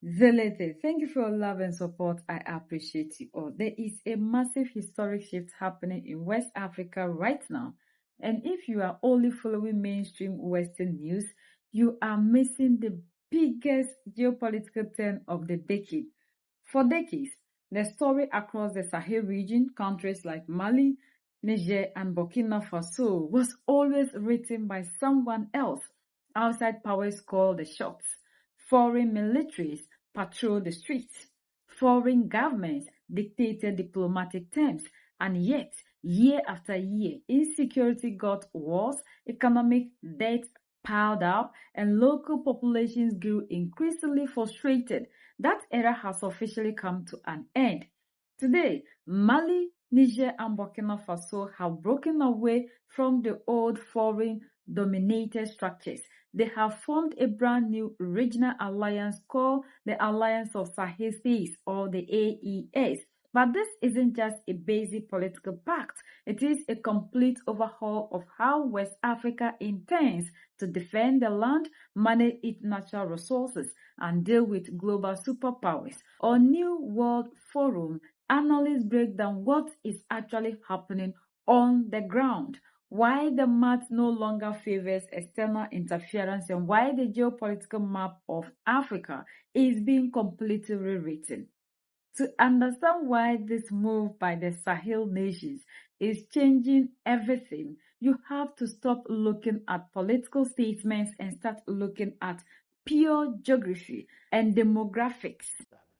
Zelete, thank you for your love and support. I appreciate you all. There is a massive historic shift happening in West Africa right now. And if you are only following mainstream Western news, you are missing the biggest geopolitical turn of the decade. For decades, the story across the Sahel region, countries like Mali, Niger, and Burkina Faso, was always written by someone else. Outside powers call the shots. Foreign militaries patrol the streets. Foreign governments dictated diplomatic terms. And yet, year after year, insecurity got worse, economic debt piled up, and local populations grew increasingly frustrated. That era has officially come to an end. Today, Mali, Niger, and Burkina Faso have broken away from the old foreign dominated structures. They have formed a brand new regional alliance called the Alliance of Sahel States, or the AES. But this isn't just a basic political pact. It is a complete overhaul of how West Africa intends to defend the land, manage its natural resources, and deal with global superpowers. On New World Forum, analysts break down what is actually happening on the ground, why the math no longer favors external interference, and why the geopolitical map of Africa is being completely rewritten. To understand why this move by the Sahel nations is changing everything, you have to stop looking at political statements and start looking at pure geography and demographics.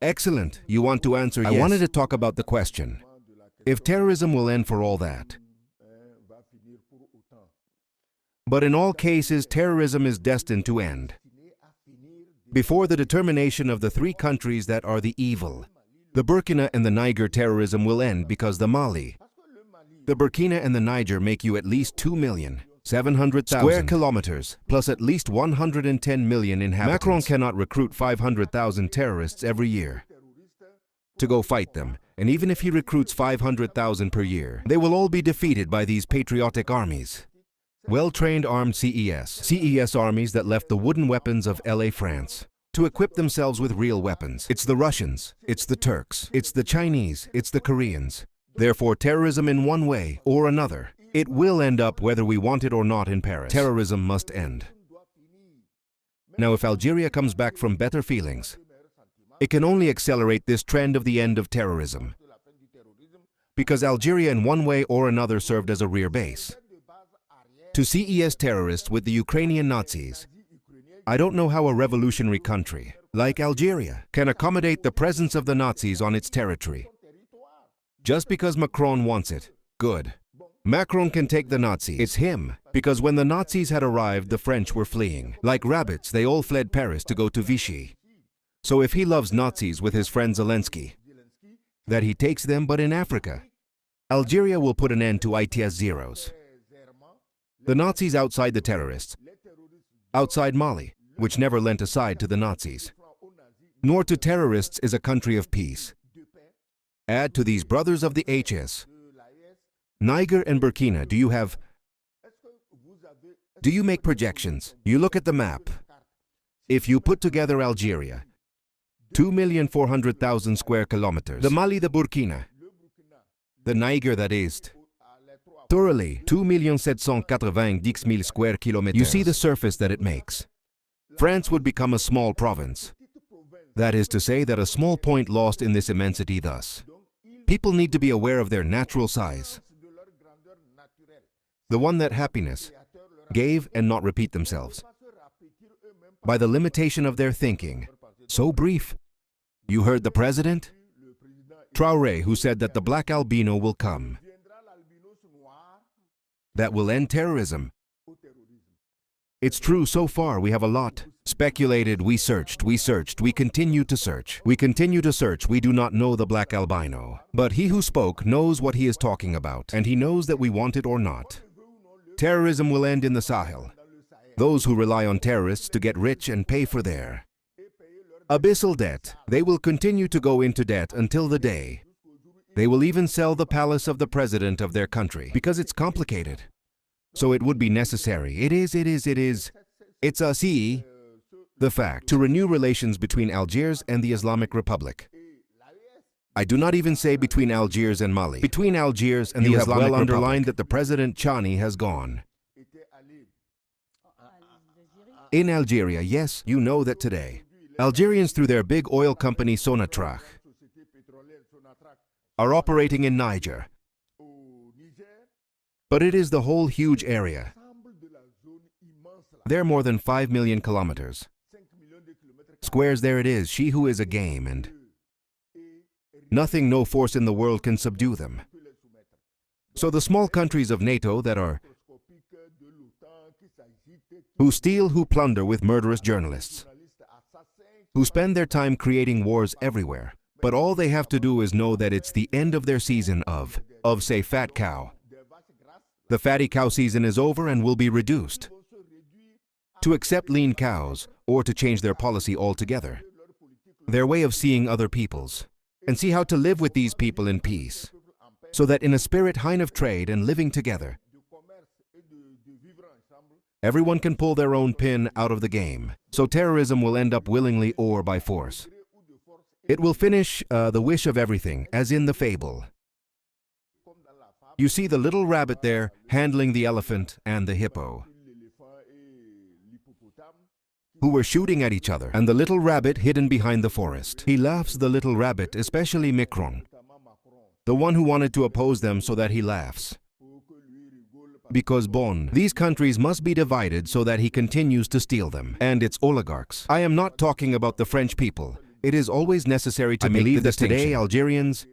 Excellent. You want to answer yes. I wanted to talk about the question. If terrorism will end for all that. But in all cases, terrorism is destined to end. Before the determination of the three countries that are the evil, the Burkina and the Niger terrorism will end because the Mali, the Burkina and the Niger make you at least 2,700,000 square kilometers, plus at least 110 million inhabitants. Macron cannot recruit 500,000 terrorists every year to go fight them. And even if he recruits 500,000 per year, they will all be defeated by these patriotic armies. Well-trained armed CES armies that left the wooden weapons of LA, France, to equip themselves with real weapons. It's the Russians, it's the Turks, it's the Chinese, it's the Koreans. Therefore, terrorism in one way or another, it will end up whether we want it or not in Paris. Terrorism must end. Now, if Algeria comes back from better feelings, it can only accelerate this trend of the end of terrorism. Because Algeria in one way or another served as a rear base to CES terrorists with the Ukrainian Nazis. I don't know how a revolutionary country, like Algeria, can accommodate the presence of the Nazis on its territory. Just because Macron wants it, good. Macron can take the Nazis. It's him, because when the Nazis had arrived, the French were fleeing. Like rabbits, they all fled Paris to go to Vichy. So if he loves Nazis with his friend Zelensky, that he takes them, but in Africa, Algeria will put an end to ITS zeros. The Nazis outside the terrorists, outside Mali, which never lent a side to the Nazis, nor to terrorists is a country of peace. Add to these brothers of the HS, Niger and Burkina, do you make projections? You look at the map. If you put together Algeria, 2,400,000 square kilometers, the Mali, the Burkina, the Niger, that is, thoroughly 2,790,000 square kilometers. You see the surface that it makes. France would become a small province. That is to say that a small point lost in this immensity thus. People need to be aware of their natural size. The one that happiness gave and not repeat themselves. By the limitation of their thinking. So brief. You heard the president? Traoré, who said that the black albino will come. That will end terrorism. It's true, so far we have a lot. Speculated, we searched, we continue to search. We continue to search, we do not know the black albino. But he who spoke knows what he is talking about, and he knows that we want it or not. Terrorism will end in the Sahel. Those who rely on terrorists to get rich and pay for their abyssal debt, they will continue to go into debt until the day. They will even sell the palace of the president of their country, because it's complicated. So it would be necessary. It is. It's a CE. the fact to renew relations between Algiers and the Islamic Republic. I do not even say between Algiers and Mali. Between Algiers and the Islamic Republic. You have well underlined that the President Chani has gone. In Algeria, yes, you know that today, Algerians through their big oil company Sonatrach are operating in Niger. But it is the whole huge area. They're more than 5 million kilometers. Squares there it is, she who is a game, and nothing, no force in the world can subdue them. So the small countries of NATO that are who steal, who plunder with murderous journalists, who spend their time creating wars everywhere, but all they have to do is know that it's the end of their season of say, fat cow. The fatty cow season is over and will be reduced to accept lean cows or to change their policy altogether, their way of seeing other people's, and see how to live with these people in peace, so that in a spirit hine of trade and living together, everyone can pull their own pin out of the game. So terrorism will end up willingly or by force. It will finish the wish of everything, as in the fable. You see the little rabbit there handling the elephant and the hippo, who were shooting at each other, and the little rabbit hidden behind the forest. He laughs, the little rabbit, especially Macron, the one who wanted to oppose them, so that he laughs. Because these countries must be divided so that he continues to steal them, and its oligarchs. I am not talking about the French people. It is always necessary to believe that today Algerians,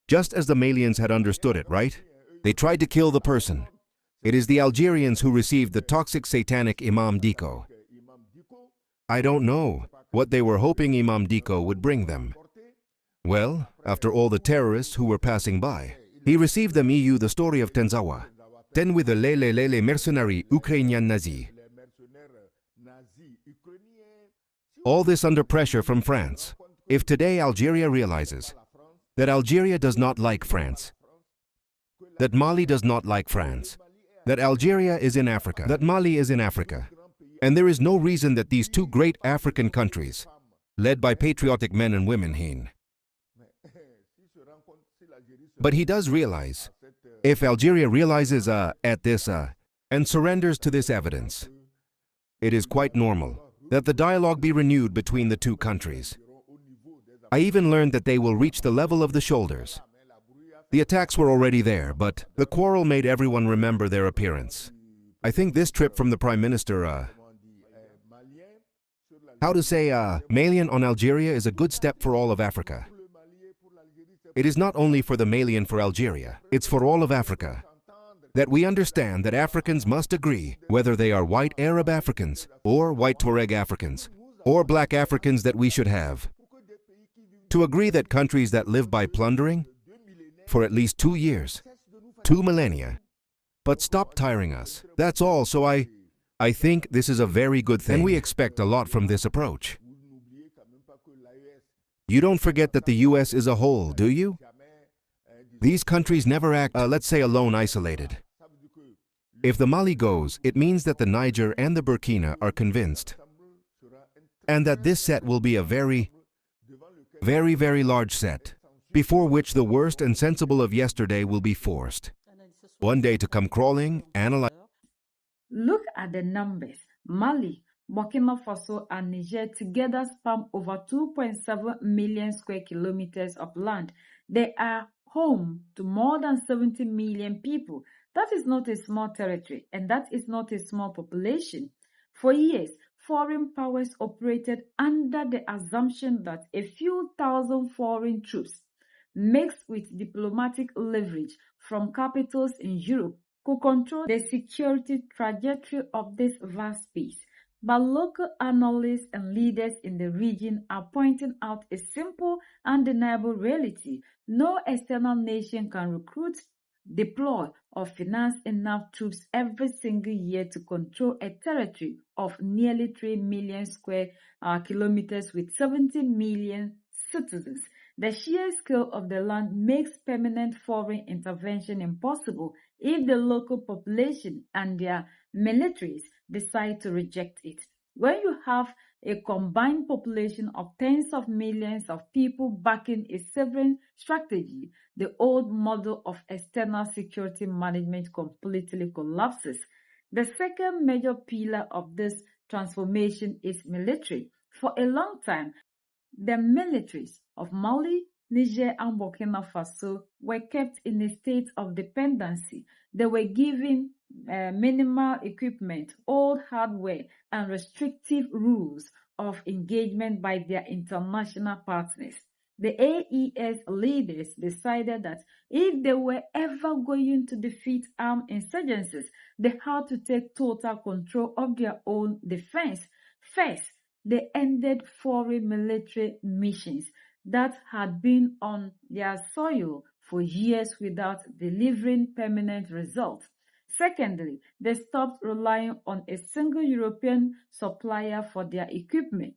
just as the Malians had understood it, right? They tried to kill the person. It is the Algerians who received the toxic satanic Imam Diko. I don't know what they were hoping Imam Diko would bring them. Well, after all the terrorists who were passing by, he received them the story of Tenzawa. Then with the lele mercenary Ukrainian Nazi. All this under pressure from France. If today Algeria realizes that Algeria does not like France, that Mali does not like France, that Algeria is in Africa, that Mali is in Africa, and there is no reason that these two great African countries, led by patriotic men and women, but he does realize, if Algeria realizes at this and surrenders to this evidence, it is quite normal that the dialogue be renewed between the two countries. I even learned that they will reach the level of the shoulders. The attacks were already there, but the quarrel made everyone remember their appearance. I think this trip from the Prime Minister, Malian on Algeria is a good step for all of Africa. It is not only for the Malian for Algeria, it's for all of Africa. That we understand that Africans must agree, whether they are white Arab Africans, or white Tuareg Africans, or black Africans, that we should have to agree that countries that live by plundering for at least 2 years, 2 millennia, but stop tiring us. That's all. So I think this is a very good thing, and we expect a lot from this approach. You don't forget that the US is a whole, do you? These countries never act, let's say, alone, isolated. If the Mali goes, it means that the Niger and the Burkina are convinced, and that this set will be a very, very, very large set, before which the worst and sensible of yesterday will be forced one day to come crawling, analyze. Look at the numbers. Mali, Burkina Faso, and Niger together span over 2.7 million square kilometers of land. They are home to more than 70 million people. That is not a small territory, and that is not a small population. For years, foreign powers operated under the assumption that a few thousand foreign troops, mixed with diplomatic leverage from capitals in Europe, could control the security trajectory of this vast space. But local analysts and leaders in the region are pointing out a simple, undeniable reality. No external nation can recruit, deploy, or finance enough troops every single year to control a territory of nearly 3 million square kilometers with 70 million citizens. The sheer scale of the land makes permanent foreign intervention impossible if the local population and their militaries decide to reject it. When you have a combined population of tens of millions of people backing a sovereign strategy, the old model of external security management completely collapses. The second major pillar of this transformation is military. For a long time, the militaries of Mali, Niger, and Burkina Faso were kept in a state of dependency. They were given minimal equipment, old hardware, and restrictive rules of engagement by their international partners. The AES leaders decided that if they were ever going to defeat armed insurgencies, they had to take total control of their own defense. First, they ended foreign military missions that had been on their soil for years without delivering permanent results. Secondly, they stopped relying on a single European supplier for their equipment.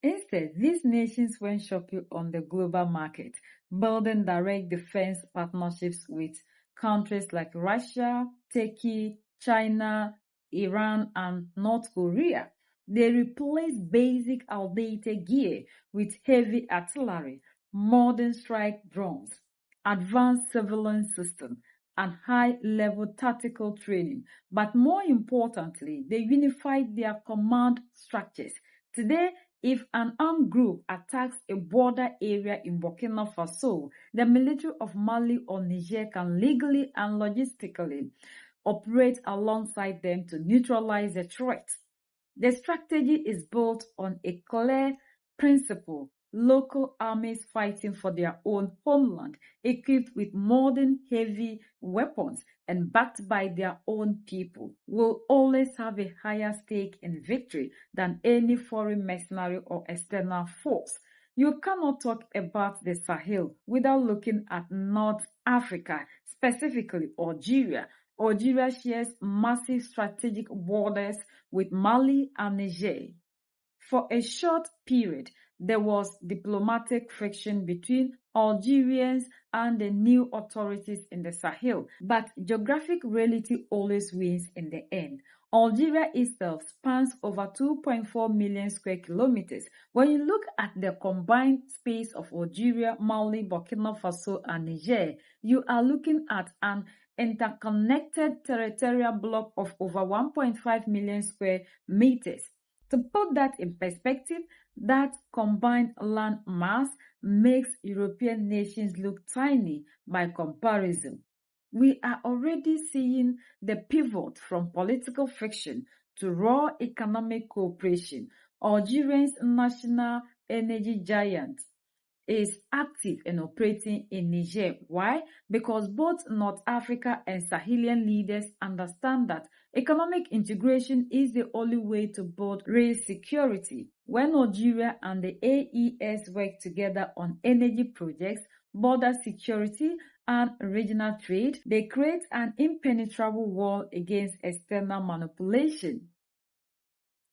Instead, these nations went shopping on the global market, building direct defense partnerships with countries like Russia, Turkey, China, Iran, and North Korea. They replaced basic outdated gear with heavy artillery, modern strike drones, advanced surveillance systems, and high-level tactical training. But more importantly, they unified their command structures. Today, if an armed group attacks a border area in Burkina Faso, the military of Mali or Niger can legally and logistically operate alongside them to neutralize the threat. The strategy is built on a clear principle: local armies fighting for their own homeland, equipped with modern heavy weapons and backed by their own people, will always have a higher stake in victory than any foreign mercenary or external force. You cannot talk about the Sahel without looking at North Africa, specifically Algeria. Algeria shares massive strategic borders with Mali and Niger. For a short period, there was diplomatic friction between Algerians and the new authorities in the Sahel, but geographic reality always wins in the end. Algeria itself spans over 2.4 million square kilometers. When you look at the combined space of Algeria, Mali, Burkina Faso, and Niger, you are looking at an interconnected territorial block of over 1.5 million square meters. To put that in perspective, that combined land mass makes European nations look tiny by comparison. We are already seeing the pivot from political friction to raw economic cooperation. Algeria's national energy giant is active and operating in Niger. Why? Because both North Africa and Sahelian leaders understand that economic integration is the only way to build real security. When Algeria and the AES work together on energy projects, border security, and regional trade, they create an impenetrable wall against external manipulation.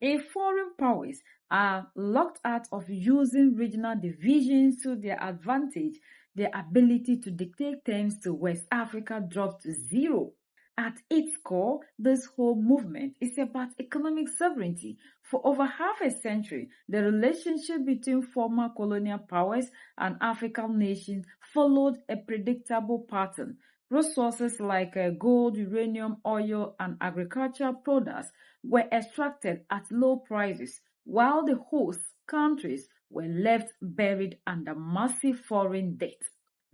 If foreign powers are locked out of using regional divisions to their advantage, their ability to dictate terms to West Africa drops to zero. At its core, this whole movement is about economic sovereignty. For over half a century, the relationship between former colonial powers and African nations followed a predictable pattern. Resources like gold, uranium, oil, and agricultural products were extracted at low prices, while the host countries were left buried under massive foreign debt.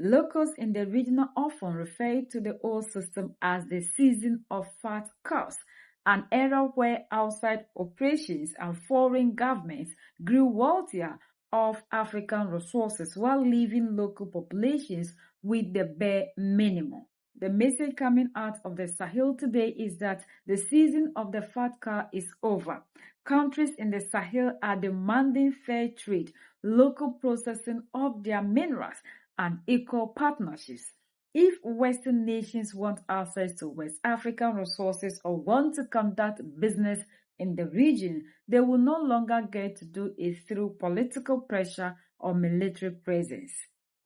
Locals in the region often refer to the old system as the season of fat cows, an era where outside operations and foreign governments grew wealthier off African resources while leaving local populations with the bare minimum. The message coming out of the Sahel today is that the season of the fat cow is over. Countries in the Sahel are demanding fair trade, local processing of their minerals, and equal partnerships. If Western nations want access to West African resources or want to conduct business in the region, they will no longer get to do it through political pressure or military presence.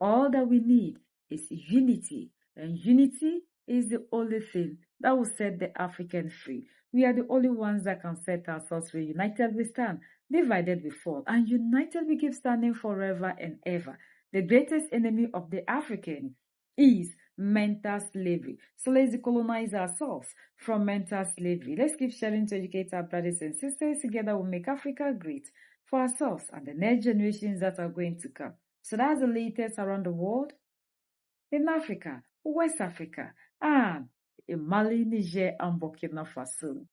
All that we need is unity, and unity is the only thing that will set the African free. We are the only ones that can set ourselves free. United we stand. Divided we fall, and united we keep standing forever and ever. The greatest enemy of the African is mental slavery. So let's decolonize ourselves from mental slavery. Let's keep sharing to educate our brothers and sisters. Together we'll make Africa great for ourselves and the next generations that are going to come. So that's the latest around the world. In Africa, West Africa, and in Mali, Niger, and Burkina Faso.